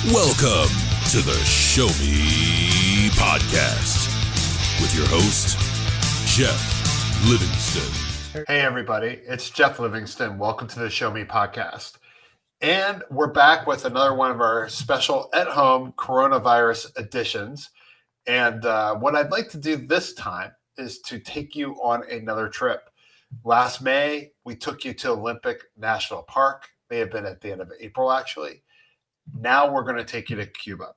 Welcome to the Show Me Podcast with your host, Jeff Livingston. Hey, everybody. It's Jeff Livingston. Welcome to the Show Me Podcast. And we're back with another one of our special at-home coronavirus editions. And what I'd like to do this time is to take you on another trip. Last May, we took you to Olympic National Park. May have been at the end of April, actually. Now we're going to take you to Cuba.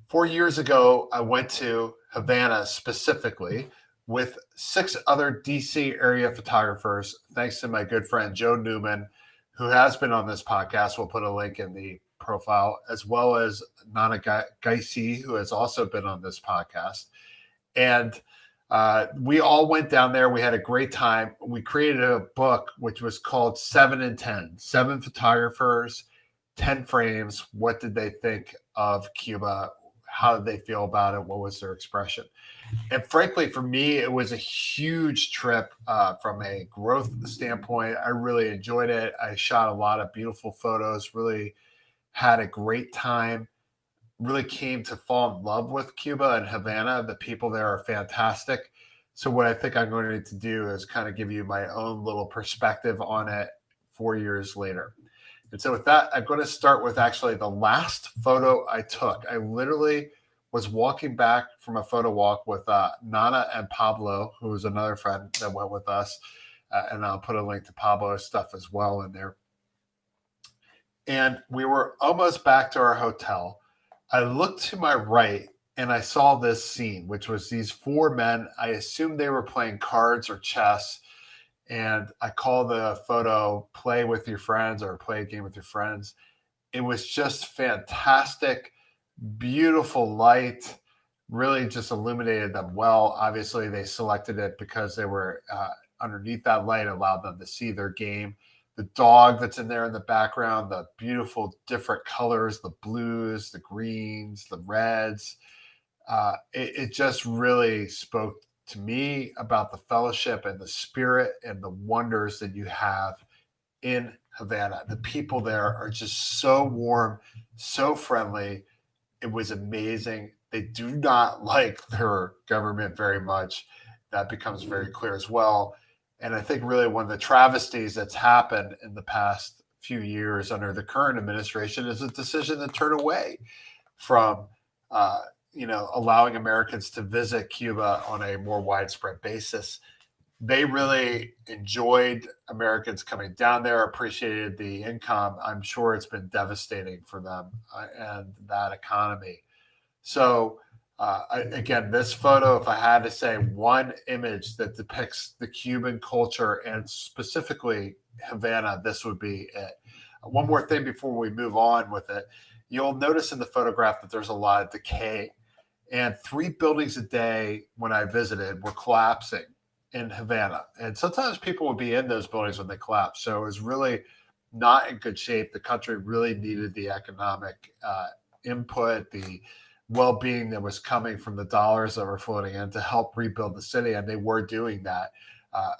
4 years ago, I went to Havana specifically with 6 other DC area photographers, thanks to my good friend Joe Newman, who has been on this podcast. We'll put a link in the profile, as well as Nana Gaisi, who has also been on this podcast. And we all went down there. We had a great time. We created a book, which was called 7 and 10, 7 photographers, 10 frames. What did they think of Cuba? How did they feel about it? What was their expression? And frankly, for me, it was a huge trip from a growth standpoint. I really enjoyed it. I shot a lot of beautiful photos, really had a great time, really came to fall in love with Cuba and Havana. The people there are fantastic. So what I think I'm going to do is kind of give you my own little perspective on it 4 years later. And so with that, I'm going to start with actually the last photo I took. I literally was walking back from a photo walk with Nana and Pablo, who was another friend that went with us. And I'll put a link to Pablo's stuff as well in there. And we were almost back to our hotel. I looked to my right and I saw this scene, which was these 4 men. I assumed they were playing cards or chess. And I call the photo "Play with Your Friends" or "Play a Game with Your Friends." It was just fantastic, beautiful light, really just illuminated them well. Obviously, they selected it because they were underneath that light, allowed them to see their game. The dog that's in there in the background, the beautiful different colors, the blues, the greens, the reds. It just really spoke to me about the fellowship and the spirit and the wonders that you have in Havana. The people there are just so warm, so friendly. It was amazing. They do not like their government very much. That becomes very clear as well. And I think really one of the travesties that's happened in the past few years under the current administration is a decision to turn away from allowing Americans to visit Cuba on a more widespread basis. They really enjoyed Americans coming down there, appreciated the income. I'm sure it's been devastating for them and that economy. So again, this photo, if I had to say one image that depicts the Cuban culture and specifically Havana, this would be it. One more thing before we move on with it. You'll notice in the photograph that there's a lot of decay. And 3 buildings a day when I visited were collapsing in Havana. And sometimes people would be in those buildings when they collapse. So it was really not in good shape. The country really needed the economic input, the well-being that was coming from the dollars that were floating in to help rebuild the city. And they were doing that.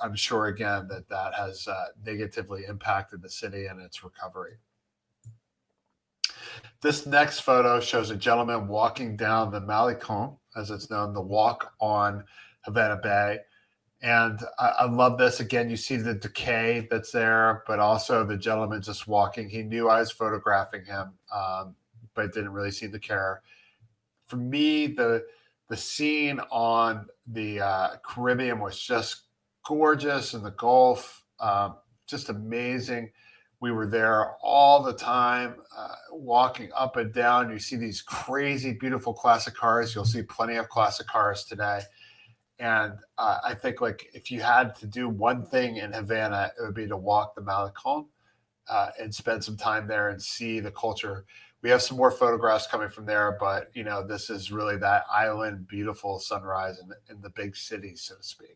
I'm sure, again, that has negatively impacted the city and its recovery. This next photo shows a gentleman walking down the Malecón, as it's known, the walk on Havana Bay. And I love this. Again, you see the decay that's there, but also the gentleman just walking. He knew I was photographing him, but didn't really seem to care. For me, the scene on the Caribbean was just gorgeous, and the Gulf, just amazing. We were there all the time, walking up and down. You see these crazy, beautiful classic cars. You'll see plenty of classic cars today. And I think, like, if you had to do one thing in Havana, it would be to walk the Malecón and spend some time there and see the culture. We have some more photographs coming from there, but, this is really that island, beautiful sunrise in the big city, so to speak.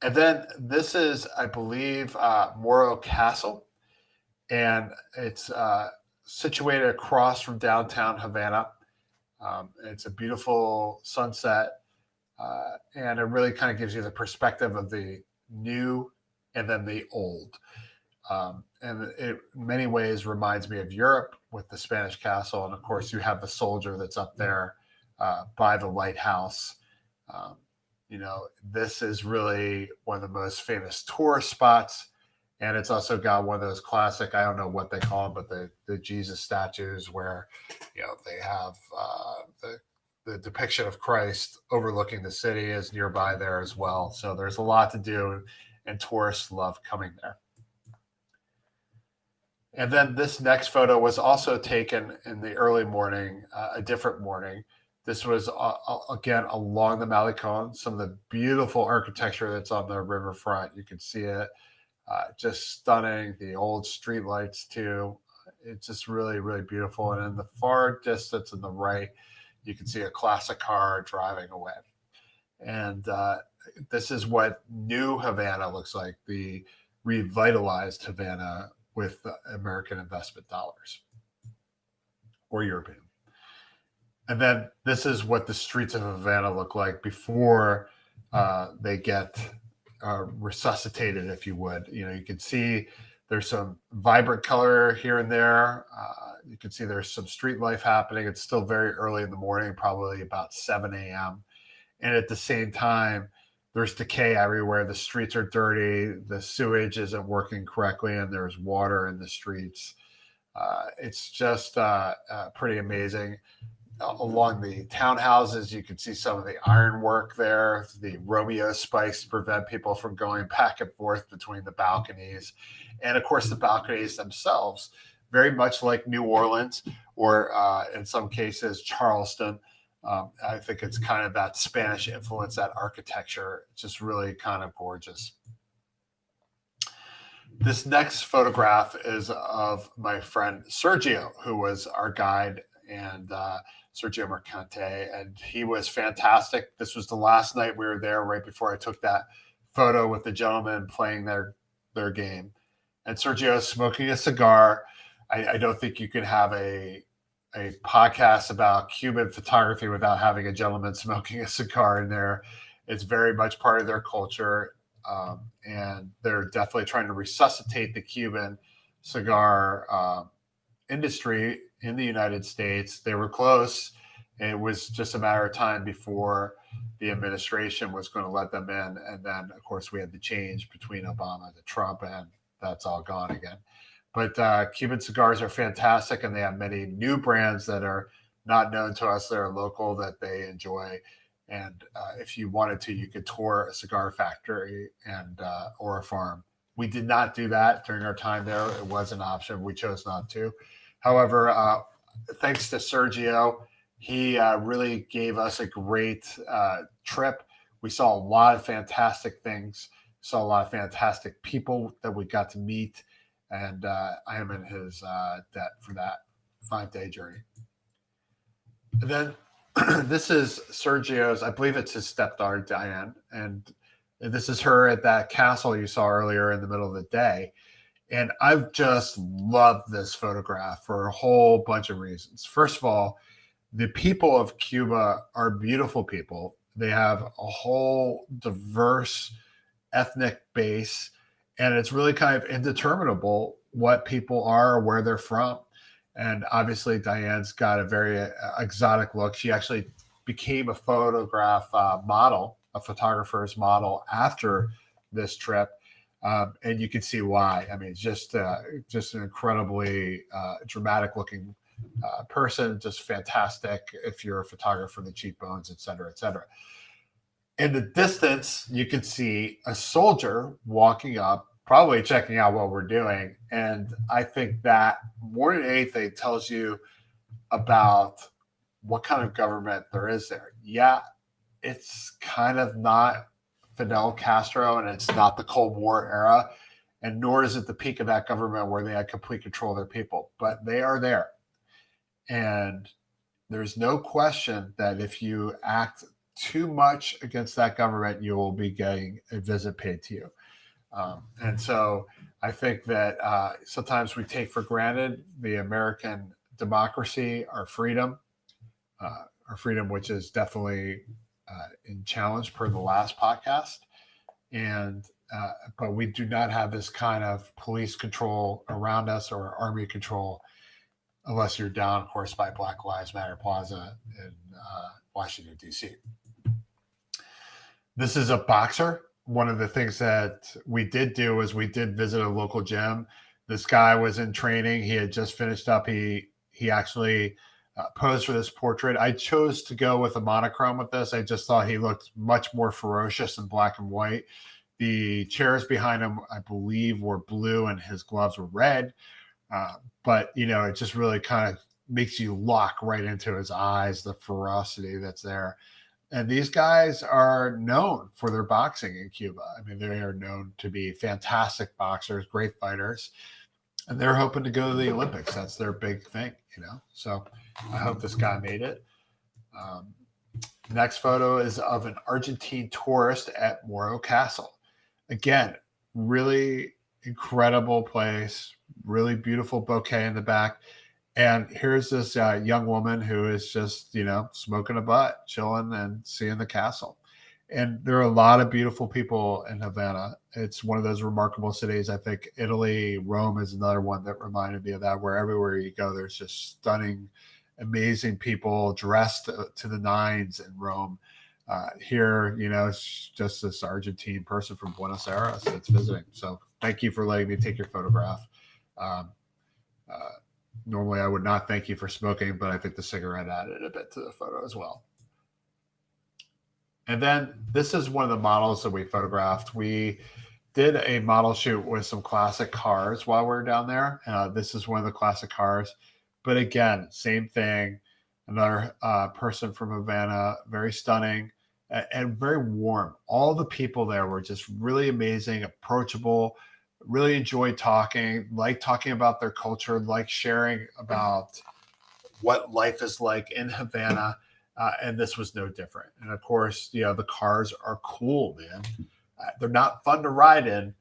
And then this is, I believe, Morrow Castle, and it's situated across from downtown Havana. It's a beautiful sunset, and it really kind of gives you the perspective of the new and then the old. And it in many ways reminds me of Europe with the Spanish castle. And of course, you have the soldier that's up there by the lighthouse. Um, this is really one of the most famous tourist spots. And it's also got one of those classic, I don't know what they call them, but the Jesus statues where, they have the depiction of Christ overlooking the city is nearby there as well. So there's a lot to do, and tourists love coming there. And then this next photo was also taken in the early morning, a different morning. This was, again, along the Malecon, some of the beautiful architecture that's on the riverfront. You can see it. Just stunning. The old street lights, too. It's just really, really beautiful. And in the far distance on the right, you can see a classic car driving away. And this is what new Havana looks like, the revitalized Havana with American investment dollars or European. And then this is what the streets of Havana look like before they get resuscitated, if you would. You can see there's some vibrant color here and there. You can see there's some street life happening. It's still very early in the morning, probably about 7 a.m. And at the same time, there's decay everywhere. The streets are dirty. The sewage isn't working correctly, and there's water in the streets. It's just pretty amazing. Along the townhouses, you can see some of the ironwork there, the Romeo spikes to prevent people from going back and forth between the balconies. And of course, the balconies themselves, very much like New Orleans or in some cases, Charleston. I think it's kind of that Spanish influence, that architecture. It's just really kind of gorgeous. This next photograph is of my friend Sergio, who was our guide, and Sergio Mercante, and he was fantastic. This was the last night we were there, right before I took that photo with the gentleman playing their game. And Sergio is smoking a cigar. I don't think you can have a podcast about Cuban photography without having a gentleman smoking a cigar in there. It's very much part of their culture. And they're definitely trying to resuscitate the Cuban cigar industry in the United States. They were close. It was just a matter of time before the administration was going to let them in. And then, of course, we had the change between Obama and Trump, and that's all gone again. But Cuban cigars are fantastic, and they have many new brands that are not known to us that are local that they enjoy. And if you wanted to, you could tour a cigar factory and or a farm. We did not do that during our time there. It was an option. We chose not to. However, thanks to Sergio, he really gave us a great trip. We saw a lot of fantastic things, saw a lot of fantastic people that we got to meet. And I am in his debt for that 5-day journey. And then this is Sergio's, I believe it's his stepdaughter, Diane. And this is her at that castle you saw earlier in the middle of the day. And I've just loved this photograph for a whole bunch of reasons. First of all, the people of Cuba are beautiful people. They have a whole diverse ethnic base, and it's really kind of indeterminable what people are or where they're from. And obviously, Diane's got a very exotic look. She actually became a model, a photographer's model after this trip. And you can see why. I mean, it's just an incredibly dramatic looking person, just fantastic if you're a photographer, the cheekbones, et cetera, et cetera. In the distance, you can see a soldier walking up, probably checking out what we're doing. And I think that more than anything tells you about what kind of government there is there. Yeah, it's kind of not Fidel Castro, and it's not the Cold War era, and nor is it the peak of that government where they had complete control of their people, but they are there. And there's no question that if you act too much against that government, you will be getting a visit paid to you. And so I think that sometimes we take for granted the American democracy, our freedom, which is definitely in challenge per the last podcast. And but we do not have this kind of police control around us or army control unless you're down, of course, by Black Lives Matter Plaza in Washington, D.C. This is a boxer. One of the things that we did do is we did visit a local gym. This guy was in training. He had just finished up. He actually posed for this portrait. I chose to go with a monochrome with this. I just thought he looked much more ferocious in black and white. The chairs behind him, I believe, were blue and his gloves were red. But, it just really kind of makes you lock right into his eyes, the ferocity that's there. And these guys are known for their boxing in Cuba. I mean, they are known to be fantastic boxers, great fighters, and they're hoping to go to the Olympics. That's their big thing, So I hope this guy made it. Next photo is of an Argentine tourist at Morrow Castle. Again, really incredible place, really beautiful bouquet in the back. And here's this young woman who is just, smoking a butt, chilling and seeing the castle. And there are a lot of beautiful people in Havana. It's one of those remarkable cities. I think Italy, Rome is another one that reminded me of that, where everywhere you go, there's just stunning, amazing people dressed to the nines in Rome. Here, it's just this Argentine person from Buenos Aires that's visiting. So thank you for letting me take your photograph. Normally, I would not thank you for smoking, but I think the cigarette added a bit to the photo as well. And then this is one of the models that we photographed. We did a model shoot with some classic cars while we were down there. This is one of the classic cars. But again, same thing. Another person from Havana, very stunning and very warm. All the people there were just really amazing, approachable, really enjoyed talking, like talking about their culture, like sharing about what life is like in Havana. And this was no different. And of course, the cars are cool, man. They're not fun to ride in.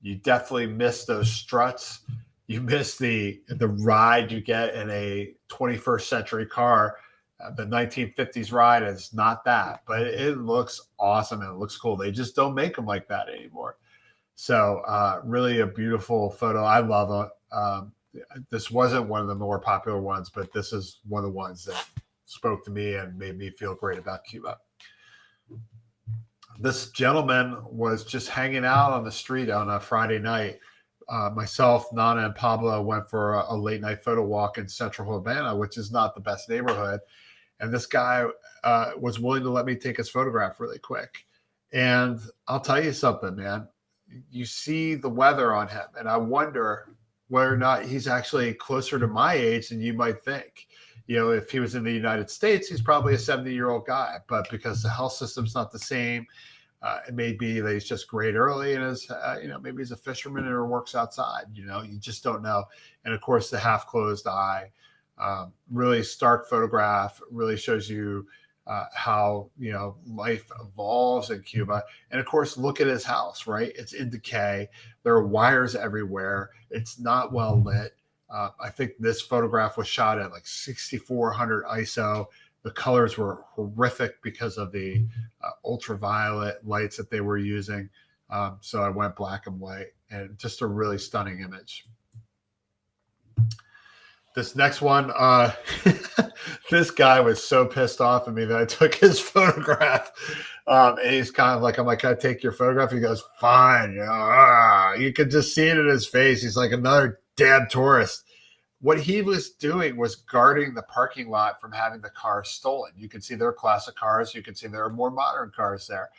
You definitely miss those struts. You miss the ride you get in a 21st century car. The 1950s ride is not that, but it looks awesome and it looks cool. They just don't make them like that anymore. So really a beautiful photo. I love it. This wasn't one of the more popular ones, but this is one of the ones that spoke to me and made me feel great about Cuba. This gentleman was just hanging out on the street on a Friday night. Myself, Nana, and Pablo went for a late night photo walk in central Havana, which is not the best neighborhood. And this guy was willing to let me take his photograph really quick. And I'll tell you something, man. You see the weather on him, and I wonder whether or not he's actually closer to my age than you might think. If he was in the United States, he's probably a 70-year-old guy, but because the health system's not the same, it may be that he's just great early and is, maybe he's a fisherman or works outside. You just don't know. And of course, the half closed eye, really stark photograph, really shows you how life evolves in Cuba. And of course, look at his house, right? It's in decay. There are wires everywhere. It's not well lit. I think this photograph was shot at like 6400 ISO. The colors were horrific because of the ultraviolet lights that they were using. So I went black and white, and just a really stunning image. This next one, this guy was so pissed off at me that I took his photograph. And he's kind of like, I'm like, can I take your photograph? He goes, fine. You could just see it in his face. He's like, another damn tourist. What he was doing was guarding the parking lot from having the cars stolen. You can see there are classic cars. You can see there are more modern cars there.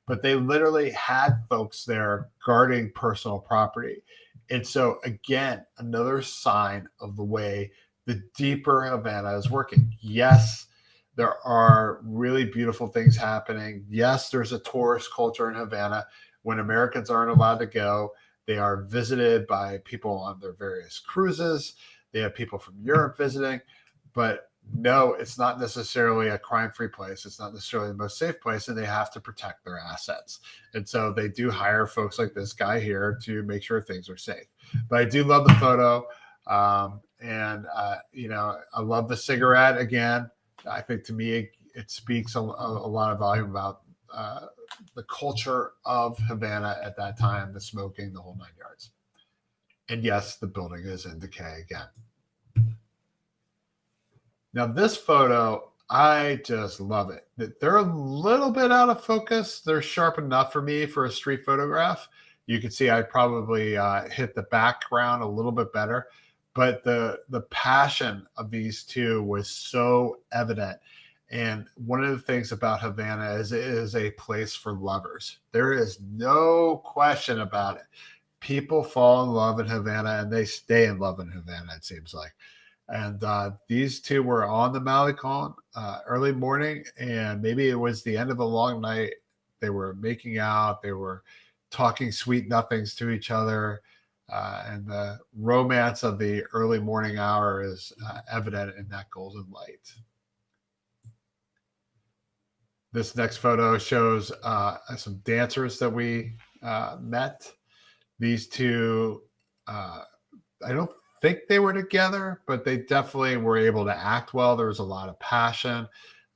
But they literally had folks there guarding personal property. And so, again, another sign of the way the deeper Havana is working. Yes, there are really beautiful things happening. Yes, there's a tourist culture in Havana. When Americans aren't allowed to go, they are visited by people on their various cruises. They have people from Europe visiting. But no, it's not necessarily a crime-free place. It's not necessarily the most safe place, and they have to protect their assets. And so they do hire folks like this guy here to make sure things are safe. But I do love the photo. I love the cigarette again. I think to me, it speaks a lot of volume about the culture of Havana at that time, the smoking, the whole 9 yards. And yes, the building is in decay again. Now this photo, I just love it. They're a little bit out of focus. They're sharp enough for me for a street photograph. You can see I probably hit the background a little bit better, but the passion of these two was so evident. And one of the things about Havana is it is a place for lovers. There is no question about it. People fall in love in Havana and they stay in love in Havana, it seems like. And these two were on the Malecon early morning, and maybe it was the end of a long night. They were making out. They were talking sweet nothings to each other. And the romance of the early morning hour is evident in that golden light. This next photo shows some dancers that we met. These two, I don't think they were together, but they definitely were able to act well. There was a lot of passion.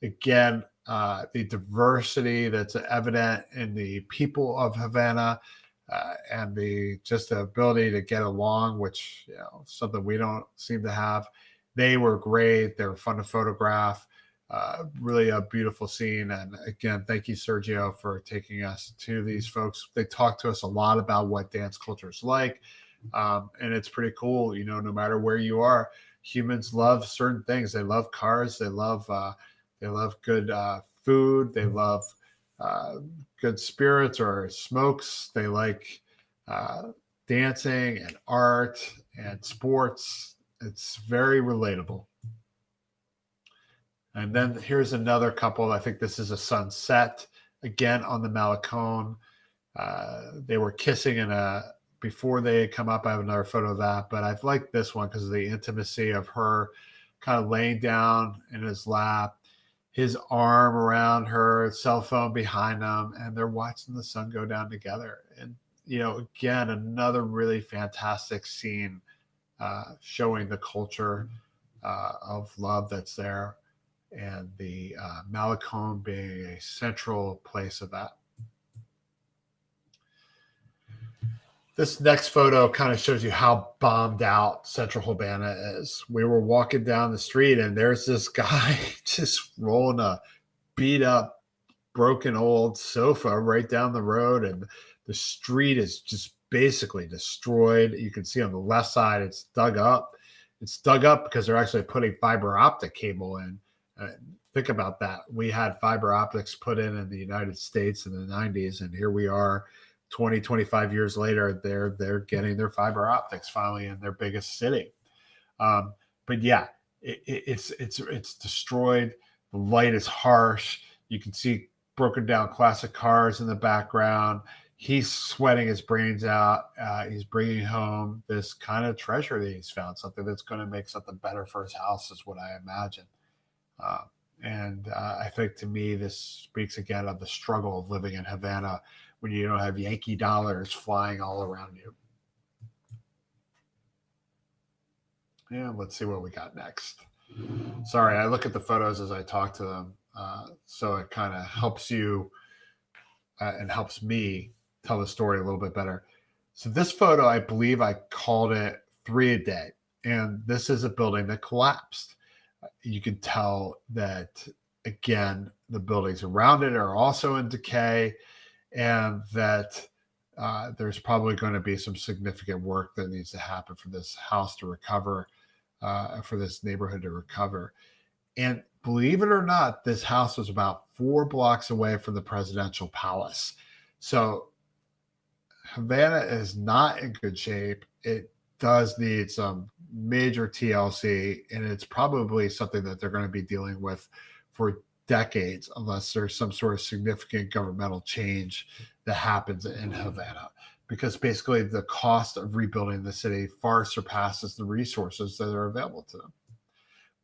Again, the diversity that's evident in the people of Havana, and the ability to get along, which something we don't seem to have. They were great. They were fun to photograph. Really a beautiful scene. And again, thank you, Sergio, for taking us to these folks. They talked to us a lot about what dance culture is like. And it's pretty cool. No matter where you are, humans love certain things. They love cars. They love good food. They love good spirits or smokes. They like dancing and art and sports. It's very relatable. And then here's another couple. I think this is a sunset, again on the Malecon. They were kissing before they had come up. I have another photo of that, but I've liked this one because of the intimacy of her kind of laying down in his lap, his arm around her, cell phone behind them, and they're watching the sun go down together. And, again, another really fantastic scene showing the culture of love that's there, and the Malecon being a central place of that. This next photo kind of shows you how bombed out Central Havana is. We were walking down the street and there's this guy just rolling a beat up, broken old sofa right down the road. And the street is just basically destroyed. You can see on the left side, it's dug up. It's dug up because they're actually putting fiber optic cable in. Think about that. We had fiber optics put in the United States in the 90s, and here we are 20, 25 years later, they're getting their fiber optics finally in their biggest city. But yeah, it's destroyed. The light is harsh. You can see broken down classic cars in the background. He's sweating his brains out. He's bringing home this kind of treasure that he's found, something that's going to make something better for his house is what I imagine. And I think to me, this speaks again of the struggle of living in Havana when you don't have Yankee dollars flying all around you. Yeah, let's see what we got next. Sorry, I look at the photos as I talk to them. So it kind of helps you and helps me tell the story a little bit better. So this photo, I believe I called it 3 a Day. And this is a building that collapsed. You can tell that, again, the buildings around it are also in decay, and that there's probably going to be some significant work that needs to happen for this house to recover, for this neighborhood to recover. And believe it or not, this house was about 4 blocks away from the presidential palace. So Havana is not in good shape. It does need some major TLC, and it's probably something that they're going to be dealing with for decades unless there's some sort of significant governmental change that happens in Havana, because basically the cost of rebuilding the city far surpasses the resources that are available to them.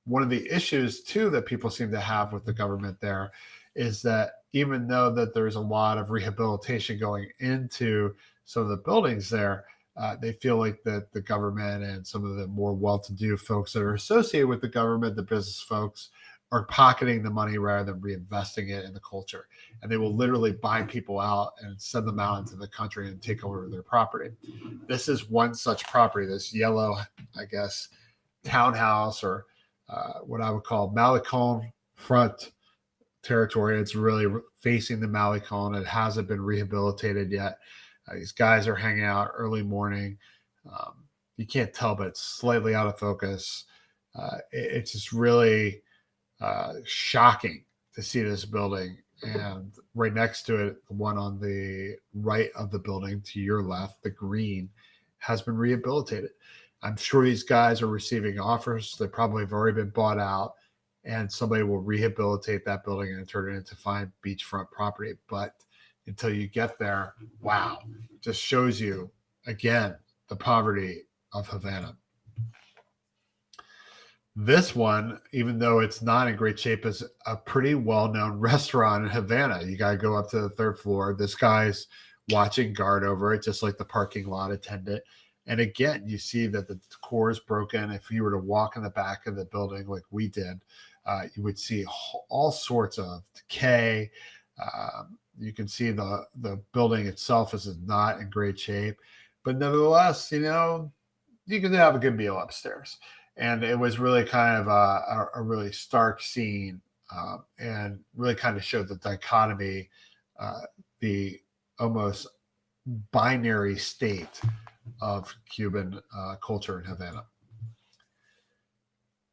One of the issues too that people seem to have with the government there is that even though that there's a lot of rehabilitation going into some of the buildings there, they feel like that the government and some of the more well-to-do folks that are associated with the government, the business folks, are pocketing the money rather than reinvesting it in the culture. And they will literally buy people out and send them out into the country and take over their property. This is one such property, this yellow, I guess, townhouse, or what I would call Malecon front territory. It's really facing the Malecon. It hasn't been rehabilitated yet. These guys are hanging out early morning. You can't tell, but it's slightly out of focus. It's just really shocking to see this building. And right next to it, the one on the right of the building to your left, the green, has been rehabilitated. I'm sure these guys are receiving offers. They probably have already been bought out, and somebody will rehabilitate that building and turn it into fine beachfront property. But until you get there, wow, just shows you, again, the poverty of Havana. This one, even though it's not in great shape, is a pretty well-known restaurant in Havana. You got to go up to the third floor. This guy's watching guard over it, just like the parking lot attendant. And again, you see that the decor is broken. If you were to walk in the back of the building like we did, you would see all sorts of decay. You can see the building itself is not in great shape. But nevertheless, you can have a good meal upstairs. And it was really kind of a really stark scene, and really kind of showed the dichotomy, the almost binary state of Cuban culture in Havana.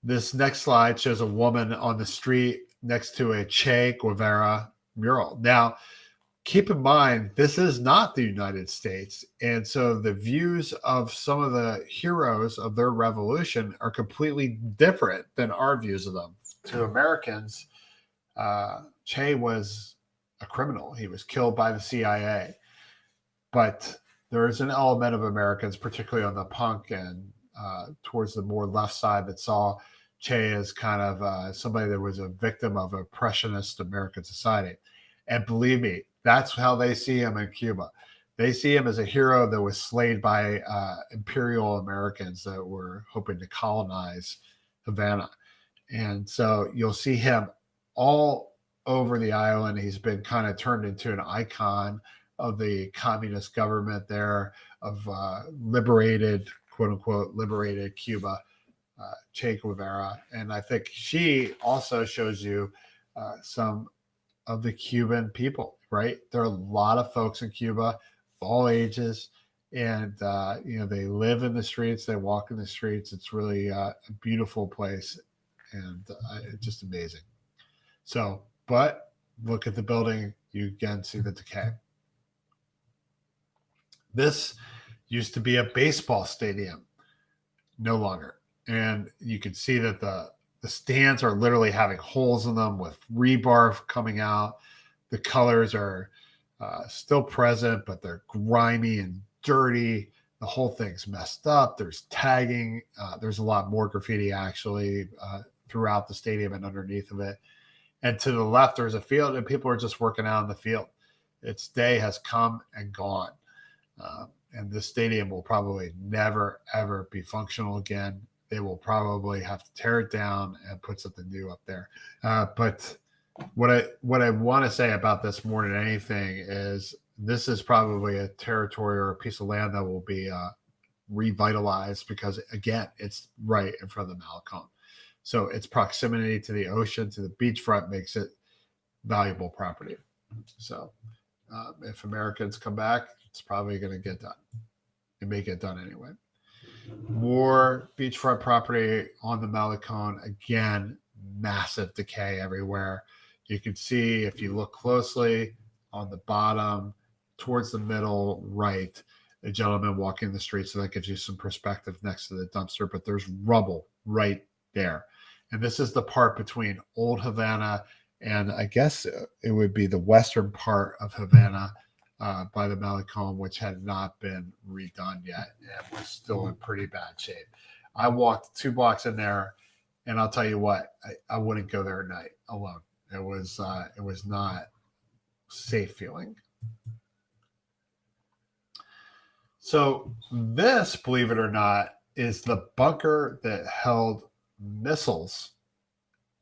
This next slide shows a woman on the street next to a Che Guevara mural. Now, keep in mind, this is not the United States. And so the views of some of the heroes of their revolution are completely different than our views of them. To Americans, Che was a criminal. He was killed by the CIA. But there is an element of Americans, particularly on the punk and towards the more left side, that saw Che as kind of somebody that was a victim of oppressionist American society. And believe me, that's how they see him in Cuba. They see him as a hero that was slayed by imperial Americans that were hoping to colonize Havana. And so you'll see him all over the island. He's been kind of turned into an icon of the communist government there, of liberated, quote unquote, liberated Cuba, Che Guevara. And I think she also shows you some of the Cuban people, right? There are a lot of folks in Cuba of all ages, and they live in the streets, they walk in the streets. It's really a beautiful place, and it's just amazing. So, but look at the building, you again see the decay. This used to be a baseball stadium, no longer. And you can see that the stands are literally having holes in them with rebar coming out. The colors are still present, but they're grimy and dirty. The whole thing's messed up. There's tagging. There's a lot more graffiti actually throughout the stadium and underneath of it. And to the left, there's a field, and people are just working out in the field. Its day has come and gone. And this stadium will probably never, ever be functional again. They will probably have to tear it down and put something new up there. But what I want to say about this more than anything is this is probably a territory or a piece of land that will be revitalized because, again, it's right in front of the Malecon. So its proximity to the ocean, to the beachfront, makes it valuable property. So if Americans come back, it's probably going to get done. It may get done anyway. More beachfront property on the Malecon. Again, massive decay everywhere. You can see, if you look closely, on the bottom, towards the middle right, a gentleman walking the street. So that gives you some perspective next to the dumpster. But there's rubble right there. And this is the part between Old Havana and I guess it would be the western part of Havana by the Malecon, which had not been redone yet. It was still in pretty bad shape. I walked 2 blocks in there, and I'll tell you what, I wouldn't go there at night alone. It was not safe feeling. So this, believe it or not, is the bunker that held missiles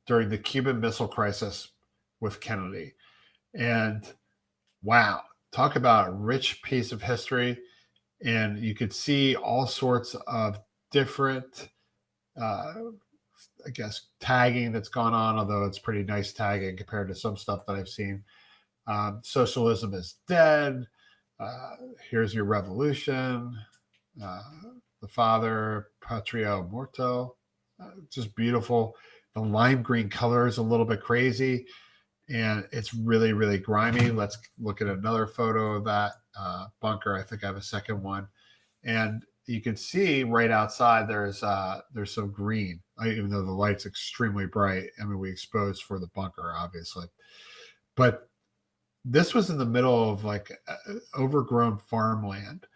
during the Cuban Missile Crisis with Kennedy. And wow, talk about a rich piece of history. And you could see all sorts of different, I guess, tagging that's gone on, although it's pretty nice tagging compared to some stuff that I've seen. Socialism is dead. Here's your revolution. The father, Patria Morto. Just beautiful. The lime green color is a little bit crazy, and it's really, really grimy. Let's look at another photo of that bunker. I think I have a second one. And you can see right outside there's some green, even though the light's extremely bright. I mean, we exposed for the bunker, obviously. But this was in the middle of like overgrown farmland.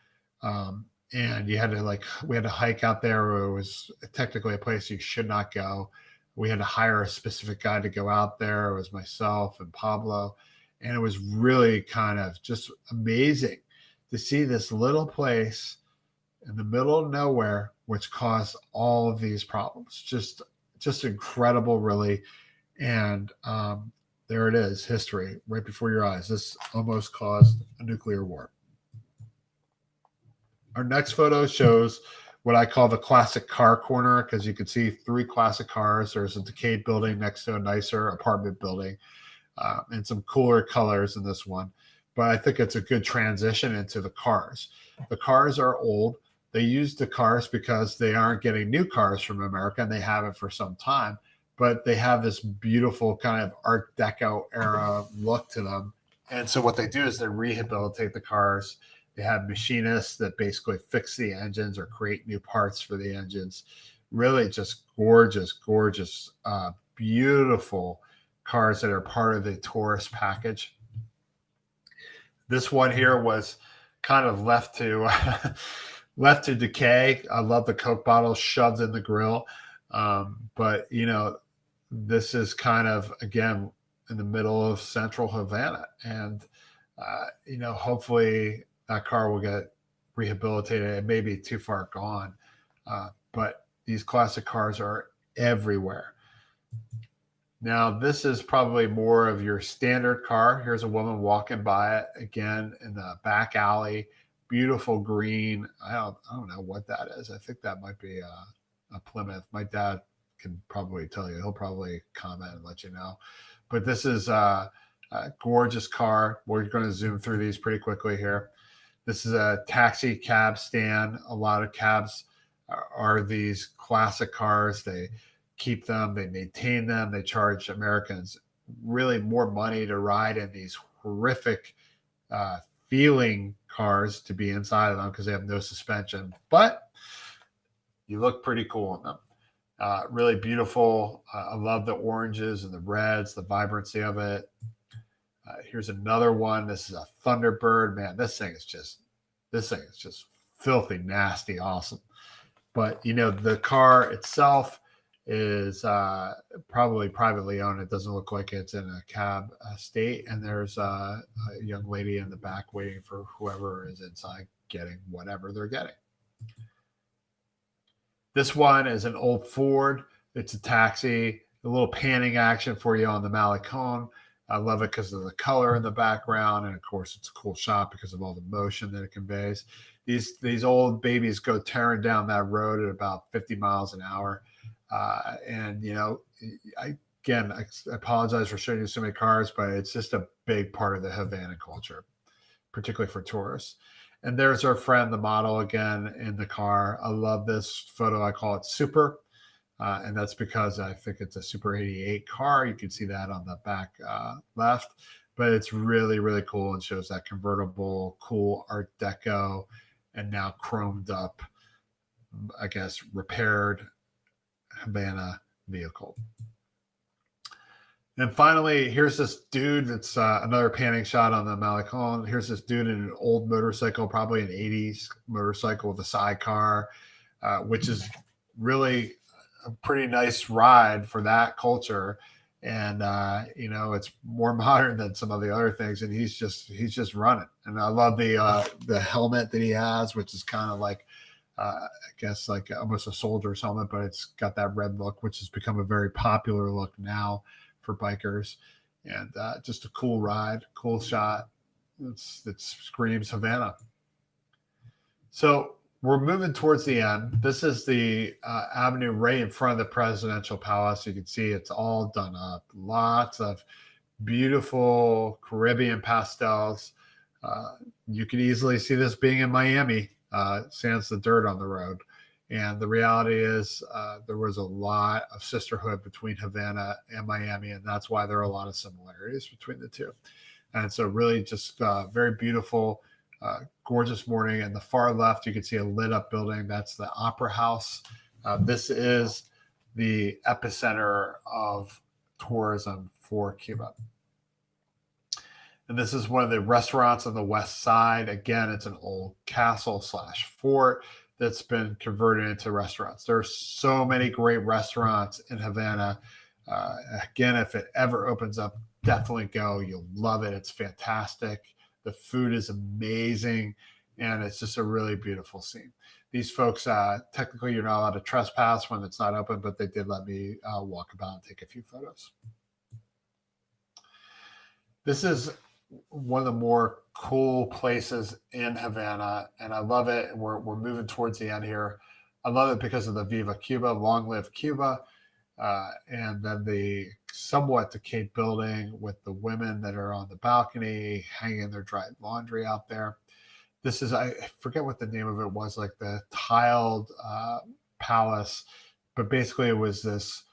And you had to we had to hike out there where it was technically a place you should not go. We had to hire a specific guy to go out there. It was myself and Pablo. And it was really kind of just amazing to see this little place in the middle of nowhere, which caused all of these problems. Just incredible, really. And there it is, history right before your eyes. This almost caused a nuclear war. Our next photo shows what I call the classic car corner, because you can see 3 classic cars. There's a decayed building next to a nicer apartment building, and some cooler colors in this one. But I think it's a good transition into the cars. The cars are old. They use the cars because they aren't getting new cars from America, and they haven't for some time. But they have this beautiful kind of Art Deco era look to them. And so what they do is they rehabilitate the cars. They have machinists that basically fix the engines or create new parts for the engines. Really just gorgeous, gorgeous, beautiful cars that are part of the tourist package. This one here was kind of left to decay. I love the Coke bottle shoved in the grill. But, this is kind of, again, in the middle of central Havana. And, hopefully that car will get rehabilitated. It may be too far gone. But these classic cars are everywhere. Now, this is probably more of your standard car. Here's a woman walking by it, again, in the back alley. Beautiful green. I don't know what that is. I think that might be a Plymouth. My dad can probably tell you. He'll probably comment and let you know. But this is a gorgeous car. We're going to zoom through these pretty quickly here. This is a taxi cab stand. A lot of cabs are these classic cars. They keep them, they maintain them, they charge Americans really more money to ride in these horrific feeling cars to be inside of them because they have no suspension. But you look pretty cool in them. Really beautiful. I love the oranges and the reds, the vibrancy of it. Here's another one. This is a Thunderbird. Man, this thing is just filthy, nasty, awesome. But, the car itself is probably privately owned. It doesn't look like it's in a cab state. And there's a young lady in the back waiting for whoever is inside getting whatever they're getting. This one is an old Ford. It's a taxi, a little panning action for you on the Malecon. I love it because of the color in the background. And of course, it's a cool shot because of all the motion that it conveys. These old babies go tearing down that road at about 50 miles an hour. And, I apologize for showing you so many cars, but it's just a big part of the Havana culture, particularly for tourists. And there's our friend, the model, again, in the car. I love this photo. I call it Super. And that's because I think it's a Super 88 car. You can see that on the back left. But it's really, really cool and shows that convertible, cool Art Deco, and now chromed up, I guess, repaired Havana vehicle. And finally, here's this dude that's another panning shot on the Malecon. Here's this dude in an old motorcycle, probably an 80s motorcycle with a sidecar, which is really a pretty nice ride for that culture. And, it's more modern than some of the other things. And he's just running. And I love the helmet that he has, which is kind of like I guess like almost a soldier's helmet, but it's got that red look, which has become a very popular look now for bikers. And just a cool ride, cool shot. It screams Havana. So we're moving towards the end. This is the avenue right in front of the presidential palace. You can see it's all done up. Lots of beautiful Caribbean pastels. You could easily see this being in Miami, sans the dirt on the road. And the reality is there was a lot of sisterhood between Havana and Miami, and that's why there are a lot of similarities between the two. And so really just very beautiful, gorgeous morning. And the far left, you can see a lit up building. That's the Opera House. This is the epicenter of tourism for Cuba. And this is one of the restaurants on the west side. Again, it's an old castle / fort that's been converted into restaurants. There are so many great restaurants in Havana. Again, if it ever opens up, definitely go. You'll love it. It's fantastic. The food is amazing, and it's just a really beautiful scene. These folks, technically you're not allowed to trespass when it's not open, but they did let me walk about and take a few photos. This is one of the more cool places in Havana, and I love it. We're moving towards the end here. I love it because of the Viva Cuba, long live Cuba, and then the somewhat decayed building with the women that are on the balcony hanging their dried laundry out there. This is, I forget what the name of it was, like the tiled palace, but basically it was this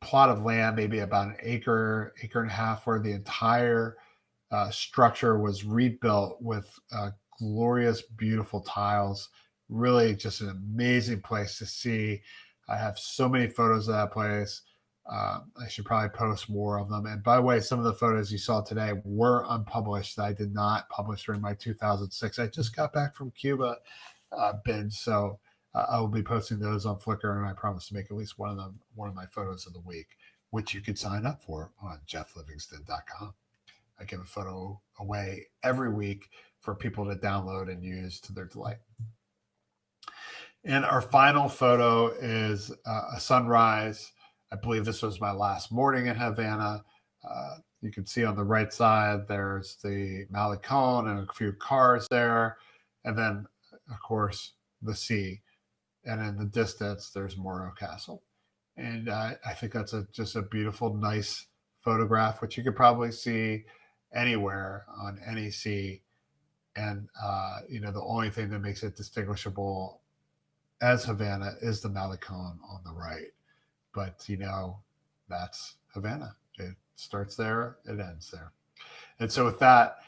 plot of land, maybe about an acre and a half, where the entire structure was rebuilt with glorious, beautiful tiles. Really just an amazing place to see. I have so many photos of that place. I should probably post more of them. And by the way, some of the photos you saw today were unpublished that I did not publish during my 2006. I just got back from Cuba binge, so I will be posting those on Flickr, and I promise to make at least one of my photos of the week, which you could sign up for on jefflivingston.com. I give a photo away every week for people to download and use to their delight. And our final photo is a sunrise. I believe this was my last morning in Havana. You can see on the right side, there's the Malecon and a few cars there. And then, of course, the sea. And in the distance, there's Morrow Castle. And I think that's just a beautiful, nice photograph, which you could probably see anywhere on any sea. And, the only thing that makes it distinguishable as Havana is the Malecon on the right. But, that's Havana. It starts there, it ends there. And so with that,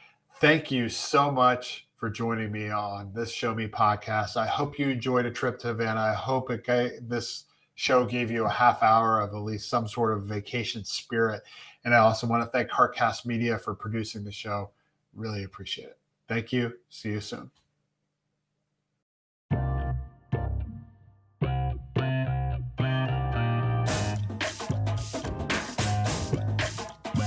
thank you so much for joining me on this Show Me podcast. I hope you enjoyed a trip to Havana. I hope this show gave you a half hour of at least some sort of vacation spirit. And I also want to thank Heartcast Media for producing the show. Really appreciate it. Thank you. See you soon.